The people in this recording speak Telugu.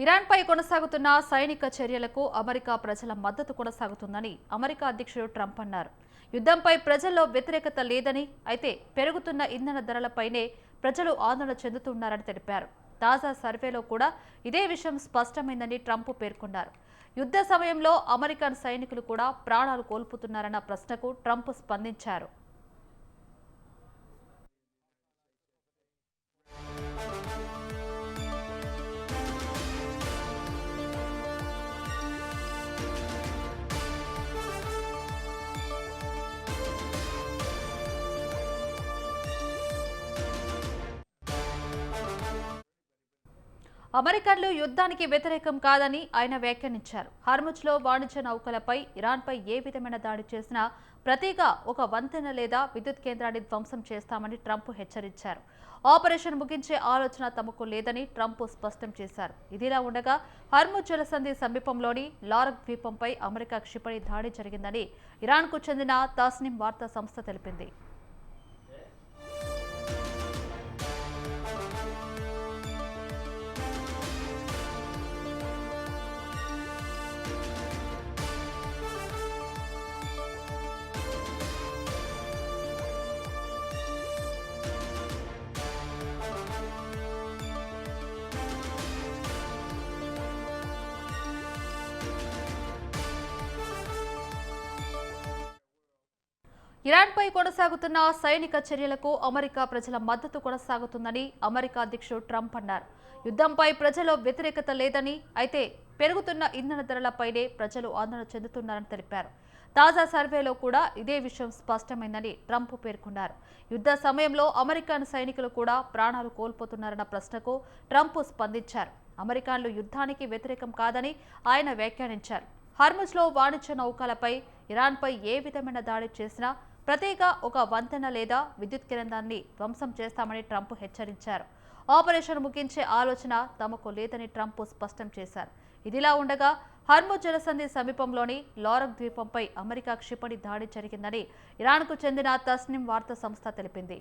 ఇరాన్పై కొనసాగుతున్న సైనిక చర్యలకు అమెరికా ప్రజల మద్దతు కొనసాగుతుందని అమెరికా అధ్యక్షుడు ట్రంప్ అన్నారు. యుద్ధంపై ప్రజల్లో వ్యతిరేకత లేదని, అయితే పెరుగుతున్న ఇంధన ధరలపైనే ప్రజలు ఆందోళన చెందుతున్నారని తెలిపారు. తాజా సర్వేలో కూడా ఇదే విషయం స్పష్టమైందని ట్రంప్ పేర్కొన్నారు. యుద్ధ సమయంలో అమెరికన్ సైనికులు కూడా ప్రాణాలు కోల్పోతున్నారన్న ప్రశ్నకు ట్రంప్ స్పందించారు. అమెరికన్లు యుద్ధానికి వ్యతిరేకం కాదని ఆయన వ్యాఖ్యానించారు. హర్ముజ్లో వాణిజ్య నౌకలపై ఇరాన్పై ఏ విధమైన దాడి చేసినా ప్రతిగా ఒక వంతెన లేదా విద్యుత్ కేంద్రాన్ని ధ్వంసం చేస్తామని ట్రంప్ హెచ్చరించారు. ఆపరేషన్ ముగించే ఆలోచన తమకు లేదని ట్రంప్ స్పష్టం చేశారు. ఇదిలా ఉండగా హర్ముజ్ జలసంధి సమీపంలోని లారక్ ద్వీపంపై అమెరికా క్షిపణి దాడి జరిగిందని ఇరాన్కు చెందిన తాస్నిమ్ వార్తా సంస్థ తెలిపింది. ఇరాన్పై కొనసాగుతున్న సైనిక చర్యలకు అమెరికా ప్రజల మద్దతు కొనసాగుతుందని అమెరికా అధ్యక్షుడు ట్రంప్ అన్నారు. యుద్ధంపై ప్రజల్లో వ్యతిరేకత లేదని, అయితే పెరుగుతున్న ఇంధన ధరలపైనే ప్రజలు ఆందోళన చెందుతున్నారని తెలిపారు. తాజా సర్వేలో కూడా ఇదే విషయం స్పష్టమైందని ట్రంప్ పేర్కొన్నారు. యుద్ధ సమయంలో అమెరికన్ సైనికులు కూడా ప్రాణాలు కోల్పోతున్నారన్న ప్రశ్నకు ట్రంప్ స్పందించారు. అమెరికన్లు యుద్ధానికి వ్యతిరేకం కాదని ఆయన వ్యాఖ్యానించారు. హర్ముజ్లో వాణిజ్య నౌకలపై ఇరాన్పై ఏ విధమైన దాడి చేసినా ప్రతిగా ఒక వంతెన లేదా విద్యుత్ కేంద్రాన్ని ధ్వంసం చేస్తామని ట్రంప్ హెచ్చరించారు. ఆపరేషన్ ముగించే ఆలోచన తమకు లేదని ట్రంప్ స్పష్టం చేశారు. ఇదిలా ఉండగా హర్ముజ్ జలసంధి సమీపంలోని లారక్ ద్వీపంపై అమెరికా క్షిపణి దాడి జరిగిందని ఇరాన్కు చెందిన తస్నిమ్ వార్తా సంస్థ తెలిపింది.